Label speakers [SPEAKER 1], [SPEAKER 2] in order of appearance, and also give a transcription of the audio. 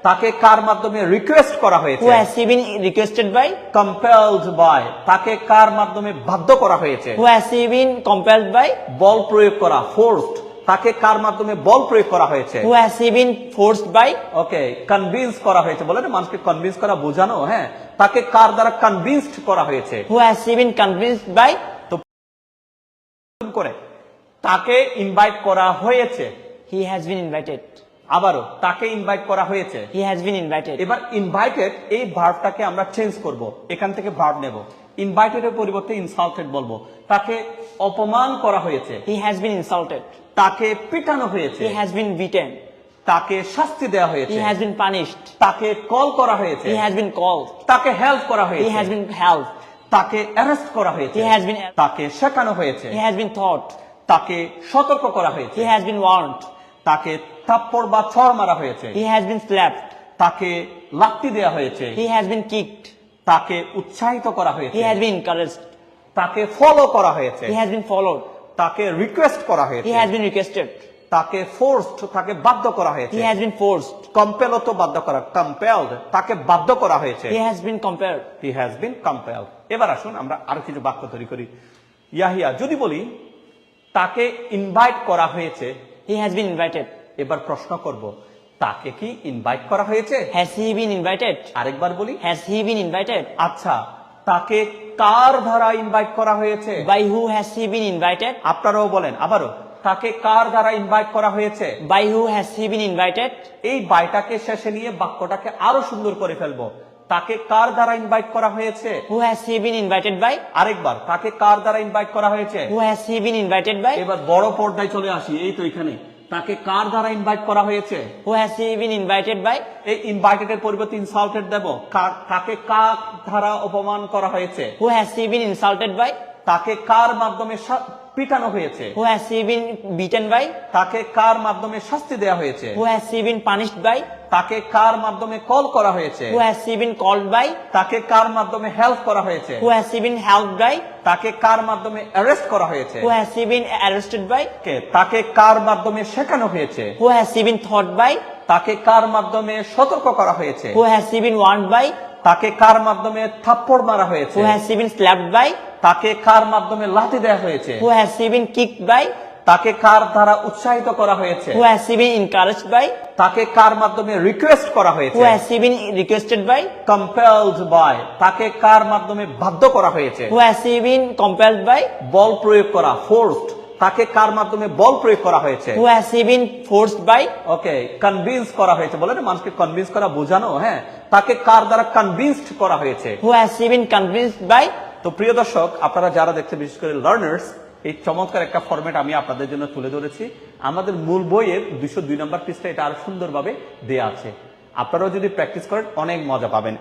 [SPEAKER 1] তাকে কার মাধ্যমে রিকোয়েস্ট করা হয়েছে?
[SPEAKER 2] Who has he been requested by?
[SPEAKER 1] Compelled by, তাকে কার মাধ্যমে বাধ্য করা হয়েছে?
[SPEAKER 2] Who has he been compelled by?
[SPEAKER 1] বল প্রয়োগ করা, ফোর্সড, তাকে কার মাধ্যমে বল প্রয়োগ করা হয়েছে?
[SPEAKER 2] Who has he been forced by?
[SPEAKER 1] Okay, convince করা হয়েছে, বলে না মানুষকে কনভিন্স করা, বোঝানো, হ্যাঁ, তাকে কার দ্বারা কনভিন্সড করা হয়েছে?
[SPEAKER 2] Who has he been convinced by?
[SPEAKER 1] করে তাকে ইনভাইট করা হয়েছে।
[SPEAKER 2] He has been invited.
[SPEAKER 1] আবারও তাকে ইনভাইট করা হয়েছে।
[SPEAKER 2] He has been invited.
[SPEAKER 1] এবার ইনভাইটেড এই ভার্বটাকে আমরা চেঞ্জ করব, এখান থেকে ভার্ব নেব। ইনভাইটেড এর পরিবর্তে ইনসাল্টেড বলবো। তাকে অপমান করা হয়েছে,
[SPEAKER 2] He has been insulted.
[SPEAKER 1] তাকে পিটানো হয়েছে,
[SPEAKER 2] He has been beaten.
[SPEAKER 1] তাকে শাস্তি দেওয়া হয়েছে,
[SPEAKER 2] He has been punished.
[SPEAKER 1] তাকে কল করা হয়েছে,
[SPEAKER 2] He has been called.
[SPEAKER 1] তাকে হেল্প করা
[SPEAKER 2] He
[SPEAKER 1] হয়েছে,
[SPEAKER 2] has been helped.
[SPEAKER 1] তাকে অ্যারেস্ট করা হয়েছে,
[SPEAKER 2] He has been
[SPEAKER 1] তাকে শেখানো হয়েছে,
[SPEAKER 2] He has been taught.
[SPEAKER 1] তাকে সতর্ক করা হয়েছে,
[SPEAKER 2] He has been warned.
[SPEAKER 1] তাকে থাপ্পড় বা ছড় মারা হয়েছে,
[SPEAKER 2] He has been slapped.
[SPEAKER 1] তাকে লাত্তি দেওয়া হয়েছে,
[SPEAKER 2] He has been kicked.
[SPEAKER 1] তাকে উৎসাহিত করা হয়েছে,
[SPEAKER 2] He has been encouraged.
[SPEAKER 1] তাকে ফলো করা হয়েছে,
[SPEAKER 2] He has been followed.
[SPEAKER 1] তাকে রিকোয়েস্ট করা
[SPEAKER 2] He
[SPEAKER 1] হয়েছে,
[SPEAKER 2] has been requested.
[SPEAKER 1] তাকে ফোর্সড, তাকে বাধ্য করা হয়েছে।
[SPEAKER 2] He has been forced.
[SPEAKER 1] Compel তো বাধ্য করা, কম্পেলড, তাকে বাধ্য করা হয়েছে।
[SPEAKER 2] He has been compelled.
[SPEAKER 1] He has been compelled. এবার আসুন আমরা আরো কিছু বাক্য তৈরি করি। ইয়াহিয়া, যদি বলি তাকে ইনভাইট করা হয়েছে,
[SPEAKER 2] He has been invited.
[SPEAKER 1] এবার প্রশ্ন করব, তাকে কি ইনভাইট করা হয়েছে?
[SPEAKER 2] Has he been invited?
[SPEAKER 1] আরেকবার বলি,
[SPEAKER 2] Has he been invited?
[SPEAKER 1] আচ্ছা, তাকে কার দ্বারা ইনভাইট করা হয়েছে?
[SPEAKER 2] By who has he been invited?
[SPEAKER 1] আপনারাও বলেন আবারও, তাকে কার দ্বারা ইনভাইট করা হয়েছে?
[SPEAKER 2] By who has he been invited?
[SPEAKER 1] এই বাইটাকে শেষে নিয়ে বাক্যটাকে আরো সুন্দর করে ফেলবো। তাকে কার দ্বারা ইনভাইট করা হয়েছে?
[SPEAKER 2] Who has he been invited by?
[SPEAKER 1] আরেকবার, তাকে কার দ্বারা ইনভাইট করা হয়েছে?
[SPEAKER 2] Who has he been invited by?
[SPEAKER 1] এবার বড় পর্দায় চলে আসি, এই তো এখানে, তাকে কার দ্বারা ইনভাইট করা হয়েছে?
[SPEAKER 2] Who has he been invited by?
[SPEAKER 1] এই ইনভাইটেড এর পরিবর্তে ইনসাল্টেড দেব। তাকে কার দ্বারা অপমান করা হয়েছে?
[SPEAKER 2] Who has he been insulted by?
[SPEAKER 1] তাকে কার মাধ্যমে পিটানো হয়েছে?
[SPEAKER 2] Who has he been beaten by?
[SPEAKER 1] তাকে কার মাধ্যমে শাস্তি দেওয়া হয়েছে?
[SPEAKER 2] Who has he been punished by?
[SPEAKER 1] তাকে কার মাধ্যমে কল করা হয়েছে?
[SPEAKER 2] Who has he been called by?
[SPEAKER 1] তাকে কার মাধ্যমে হেল্প করা হয়েছে?
[SPEAKER 2] Who has he been helped by?
[SPEAKER 1] তাকে কার মাধ্যমে অ্যারেস্ট করা হয়েছে?
[SPEAKER 2] Who has he been arrested by?
[SPEAKER 1] তাকে কার মাধ্যমে শেখানো হয়েছে?
[SPEAKER 2] Who has he been taught by?
[SPEAKER 1] তাকে কার মাধ্যমে সতর্ক করা হয়েছে?
[SPEAKER 2] Who has he been warned by?
[SPEAKER 1] তাকে কার মাধ্যমে থাপ্পড় মারা হয়েছে?
[SPEAKER 2] Who has he been slapped by?
[SPEAKER 1] তাকে কার মাধ্যমে লাথি দেওয়া হয়েছে?
[SPEAKER 2] Who has he been kicked by?
[SPEAKER 1] তাকে কার দ্বারা উৎসাহিত করা হয়েছে?
[SPEAKER 2] Who has he been encouraged by?
[SPEAKER 1] তাকে কার মাধ্যমে রিকোয়েস্ট করা হয়েছে?
[SPEAKER 2] Who has he been requested by?
[SPEAKER 1] Compelled by, তাকে কার মাধ্যমে বাধ্য করা হয়েছে?
[SPEAKER 2] Who has he been compelled by?
[SPEAKER 1] বল প্রয়োগ করা, ফোর্সড, তাকে কার মাধ্যমে বল প্রয়োগ করা হয়েছে?
[SPEAKER 2] Who has he been forced by?
[SPEAKER 1] Okay, convince করা হয়েছে, বলে না মানুষকে কনভিন্স করা, বোঝানো, হ্যাঁ, তাকে কার দ্বারা কনভিন্সড করা হয়েছে?
[SPEAKER 2] Who has he been convinced by?
[SPEAKER 1] তো প্রিয় দর্শক, আপনারা যারা দেখতে, বিশেষ করে লার্নার্স, এই চমৎকার একটা ফরম্যাট আমি আপনাদের জন্য তুলে ধরেছি। আমাদের মূল বইয়ের 202 নম্বর পৃষ্ঠা এটা আরো সুন্দরভাবে দেয়া আছে। আপনারাও যদি প্র্যাকটিস করেন অনেক মজা পাবেন।